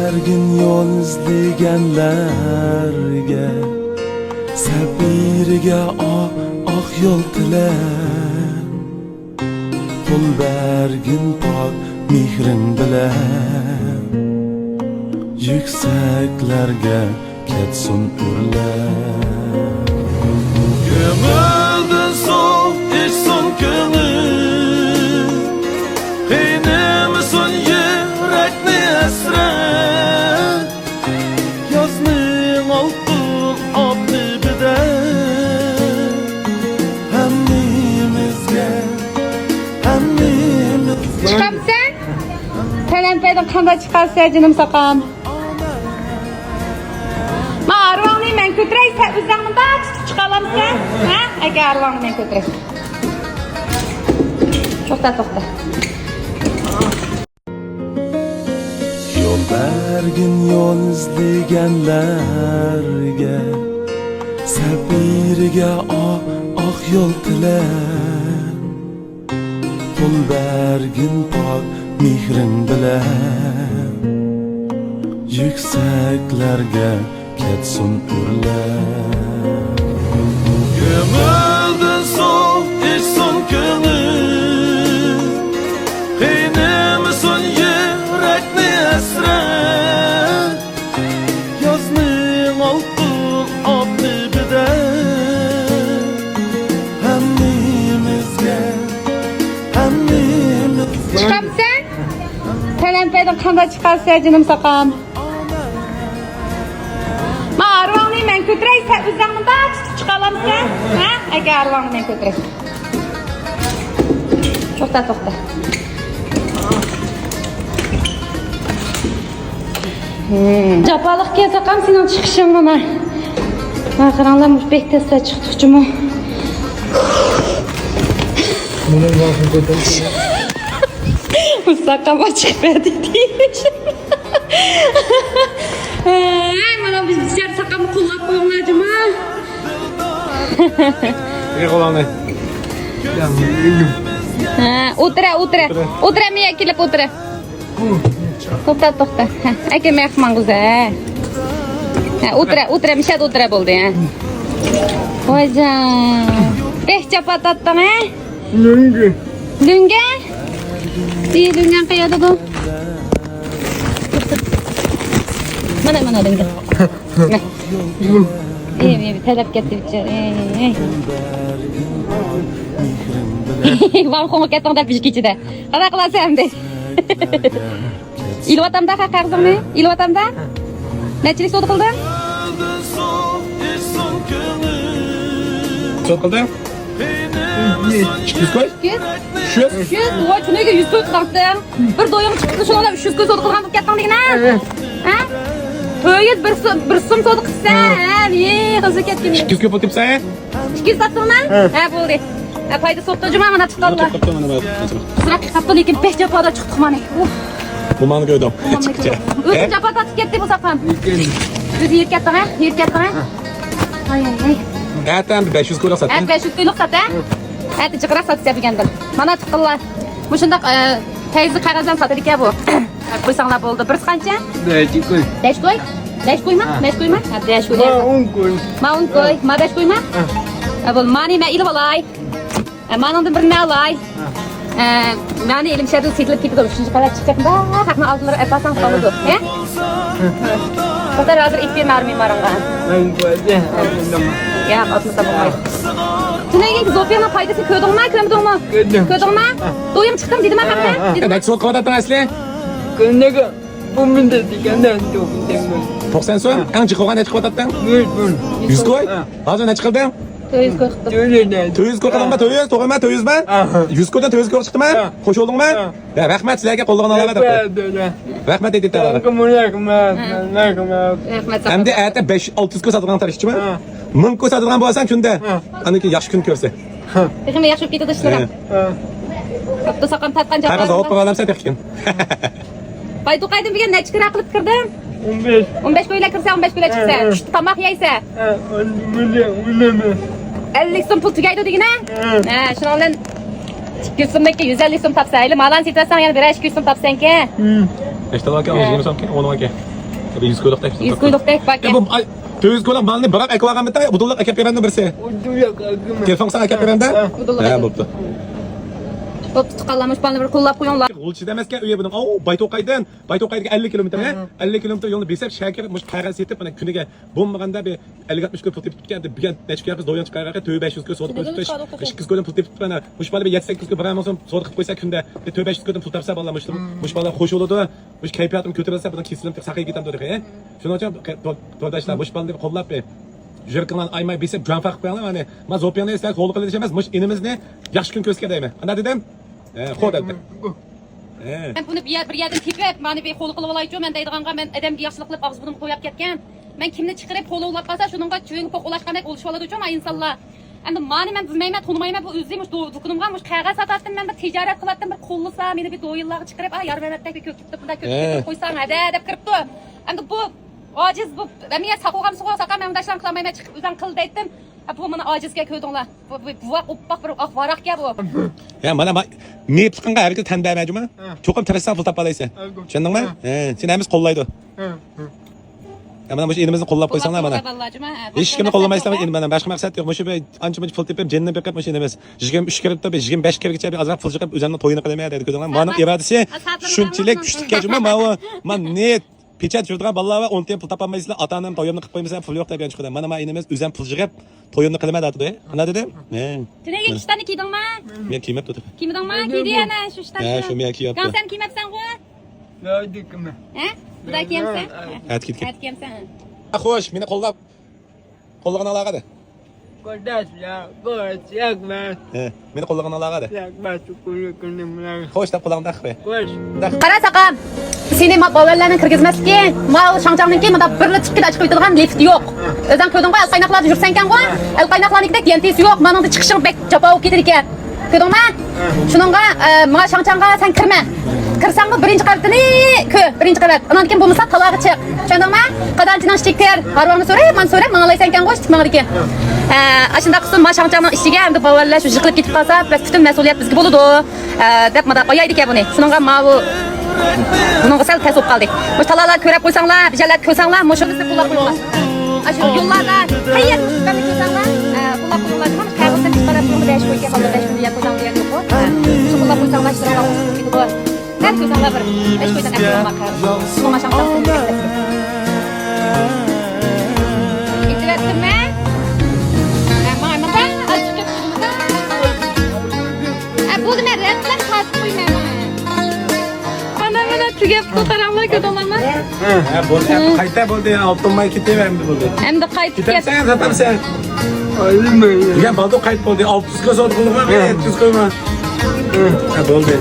bergin yo'l izlaganlarga, sabiriga oq yo'l tilar. Pul bergin pok mehrin bilan, yuksaklarga ketsin urlar. Ko'mildi so'q ichsin ko'ngil, qiynamasin yurakni hasrat. Yozning oltin oqibida hammamizga Chiqamsan? Talampaydan qanday chiqarsa jinim saqam. Ma arvonni men ko'tiray, sen o'zingni bach chiqalamsan? Ha? Agar arvonni men ko'tiray. To'xta. Yo'l bergin yo'l izlaganlarga, sabiriga oq yo'l tilar. Pul bergin pok mehrin bilan, yuksaklarga ketsin urlar. Ko'mildi so'q ichsin ko'ngil, qiynamasin yurakni hasrat. Yozning oltin oqibida hammamizga Chiqamsan? Talampaydan qanday chiqarsa jinim saqam. Ma arvonni men ko'tiray, sen o'zingni bach chiqalamsan? Ha? Agar arvonni men ko'tiray. To'xta. Japaliq kesaqam sening chiqishing mana. Qaranglar, mushbek tezda chiqdikchimi? Bunun vaqtini ko'tarib. Saqam ochiq berdi deyish. Mana biz ichar saqam qo'llab qo'yinglarmi? Qo'llanay. O'tira. Men kelib o'tira. To'xta. Aka mehmon qo'za. O'tira, mishad o'tira bo'ldi, ha. Voyjon. Behcha patatdan, ha? Lunga? Lungan qayerda bu? Mana lunga. Talab ketdi bichara. Vam xom ketdi pishkichida. Qana qilasan endi? İlvatamda qarzimni? İlvatamda? Nechilik sot qilding? Sot qilding? 100 koy? 100? Voy, tunaga 100 koy qilding. Bir do'yim chiqdi, shunga 300 koy sot qilgan deb ketdingmi? Ha? To'yib bir so'm sot qilsan, qizi ketgan. 200 koy potibsan? 200 sotdingmi? Ha, bo'ldi. Payda sotda juma mana chiqdilar. Sırak qapti, lekin 5 japoda chiqdik mana. Bu mani ko'rdim. Chiqcha. O'zi japoda ketdi bu saqam. O'zi yerkatding, ha? Ay. Qayerdan 500 ko'ylak sotding? 500 ko'ylak sotding? Hadi chiqarib sotsa degandim. Mana chiqdilar. Bu shundoq tayzi qog'ozdan sotilgan bu. Qo'ysanglar bo'ldi. Bir qancha? 5 koy. 5 koy? 5 koyma? 5 koyma? Ha, 5 koy. Ma 10 koy. Ma 10 koy. Ma 5 koyma? Bu mani ma ilib olay. Manandan birini alay. Mani elim şerdi setilib ketdi. 3-chi qavat chiqdim. Haqni oldilar, apasan qoldi. He? Qo'tar hozir ip bermarmi maranga. Men qo'ydi. Ya, atmasa bo'lmaydi. Tunaga zofiyana foydasi ko'rdingmi, ko'mdingmi? Ko'rdingmi? Do'yim chiqdim dedim haqda. Necha so'm qilyapsan asli? Kundaga bu menda degandan 90 so'm. Qancha qilgan necha qilyapsan? 100 koy. Hozir necha qilding? 400 koy qildim. 400 koy qildingmi? 400, to'g'rimi? 400 mi? 100 koydan 400 koy chiqdimi? Xush oldingmi? Ya, rahmat sizlarga qo'ldan olaman. Rahmat aytib taralar. Rahmat. Endi ayta 5-600 koy sotgan tarishchimi? 1000 koy sotgan bo'lsang shunda. Aniki yaxshi kun ko'rsa. Peki yaxshi bo'lib ketadi ishlarim. Hatto saqam tatqan Qara javob. javob qo'yalamsan tekin. Baydu qaydim degan necha kira qilib kirdim? 15. 15 ko'ylak kirsa, 15 ko'ylak chiqsa, tushdi tomoq yeysa. 50 so'm pul tugaydi degina? Ha, shuni bilan 200 so'mga 150 so'm topsayli, malan setasan yana 200 so'm topsanki. Nechta aka? 20 so'mki, 10 aka. 100 ko'ylakda. 100 ko'ylakdek bak. Bu 200 ko'ylak malni biroq aka olgan bitta, bu dollar aka beranda birsi. Uduyak akım. Telefon sana aka beranda? Bu dollar Ha, aka. bo'pti. Bo'pti, tuqqanlarmış balni bir qo'llab qo'yinglar. G'ulchi demaskan uyi buning. Bayto'qaydan 50 kilometr, 50 kilometr yo'lni besab shakar mush qag'az yetib, mana kuniga bo'lmaganda bir 50-60 ko'p pul tepib ketgan deb bir necha kuyapmiz do'yon chiqarga 500 ko'p sotib qo'yib 200 ko'dan pul tepib mana mush bola bir 7-8 ko'p biramon so'm sotib qilib qo'ysa kunda 500 ko'dan pul topsa bolalar mush bola xush bo'ladi, mush kayfiyatim ko'tarilsa bundan kesilib saqay ketam dedi. Shuning uchun to'rdashlar mush bolani qo'llab Jurklan aymay besib jon farq qo'yinglar mana. Men zopiyani eslar qo'l qilish emas, mush inimizni yaxshi kun ko'zga deyman. Ana dedim? Xo'p. Men buni bir yerdan tepib, meni bir qo'l qilib olaychi, men deydiganga men odamga yaxshilik qilib og'iz burnim qo'yib ketgan. Men kimni chiqarib qo'lovlab qolsa, shuningga cho'ngib qo'qlashgandek bo'lishib oladi uchun, insonlar. Endi meni men bilmayman, tanımayman bu o'zim do'konimga mush qog'oz sotdim, men bir tijorat qildim, bir qo'llasa, meni bir do'yinlarga chiqarib, yarmarmatdek bir ko'kitib, bunda ko'kitib qo'ysang, hada deb kiribdi. Endi bu ojiz bu, men saqog'am saqam men undashlan qilmayman, chiqib o'zim qil deydim. Bu mana ojizga ko'rdinglar. Bu oppoq bir oq varaqga bu. Ya mana ne chiqqanga harakat tandamayjimi? Cho'qim tirishsan pul topalaysan. Tushundingmi? Sen hamiz qo'llaydi. Ya mana mush elimizni qo'llab qo'ysanglar mana. Hech kimni qo'llamaysizlar, endi mana boshqa maqsad yo'q. Mushu ancha-muncha pul tepib, jenni beqib mush emas. 23 kirib, 25 kirgacha bir ozroq pul chiqib, o'zimni to'yini qilamaydi dedi ko'rdinglar. Mana irodasi shunchalik kuchlikka men net Pechat yurdigan bolalar va 10 tiyin pul topolmaysizlar, ota-onam to'yimni qilib qo'ymasa, pul yo'q deb chiqadi. Mana men inimiz o'zim pul yig'ib, to'yimni qilaman dedi. Ana dedim? Nega ishtani kiydingmi? Men kiymabdi. Kiydingmi? Kiydi ana shu ishtani. Ha, shu men kiyapti. Kan sen kiymabsan-ku? Nadikim. Ha? Buday kiyamsan? Ayt ketgan. Ayt kiyamsan. Xo'sh, meni qo'llag'an alaqada. Kodash ya, kodash yakmas. Meni qo'llag'an alaqada. Yakmas kulkunimlar. Xo'sh, deb qo'lag'an daqbe. Kodash. Qara saqam. Seni bolalarni kirgizmaslikka, mal Shangchangninki mana birli chiqib chiqib o'tadigan lift yo'q. O'zing ko'rding qo'y, qaynoqlarda yursan ekan-ku. Qaynoqlarnikidek yentisi yo'q. Mana unda chiqishing bek jafo bo'lib ketar ekan. Ko'rdingmi? Shuningga mana Shangchangga sen kirma. Kirsang birinchi qavatini birinchi qavat. Undan keyin bo'lmasa talog'i chiq. Tushundingmi? Qadanchidan chiqtir. Harvonni so'ray, men so'ray, manglaysan ekan-ku, chiqmagan ekan. Ashunda qism mana Shangchangning ishiga endi bolalar shu yiqilib ketib qolsa, biz butun mas'uliyat bizga bo'ladi. Deb mana qo'yaydi ekan buni. Shuningga mana bu bunun sal tez olib qoldik. Mush talalar ko'rib qo'ysanglar, bijalar ko'rsanglar, mushuni qo'llab qo'yinglar. Ashu yo'llarda qayerda chiqib ko'rsanglar, qo'llab qo'yinglar. Mana qayg'udan chiqarib buni dash qo'ygan holda dash qo'ygan qo'ygan yo'q. Shu qo'llab qo'ysanglar, shirava o'tib ketadi. Har ko'rsanglar bir dash qo'ygan akam bakar. Shu masham taqdim. İtiratma. Mana ben azıcık tutmadım. Bu ne redden kalk koymayman. Mana tugab qaramlar ko'rdilarmi? Ha, bo'ldi. Qayta bo'ldi, oltinmay ketaverdi bo'ldi. Endi qaytib ket. Ketamsan, satamsan. Olmaydi. Degan baldo qayt bo'ldi. 600 ga sotib qo'yma, 700 qo'yma. Ha, bo'ldi.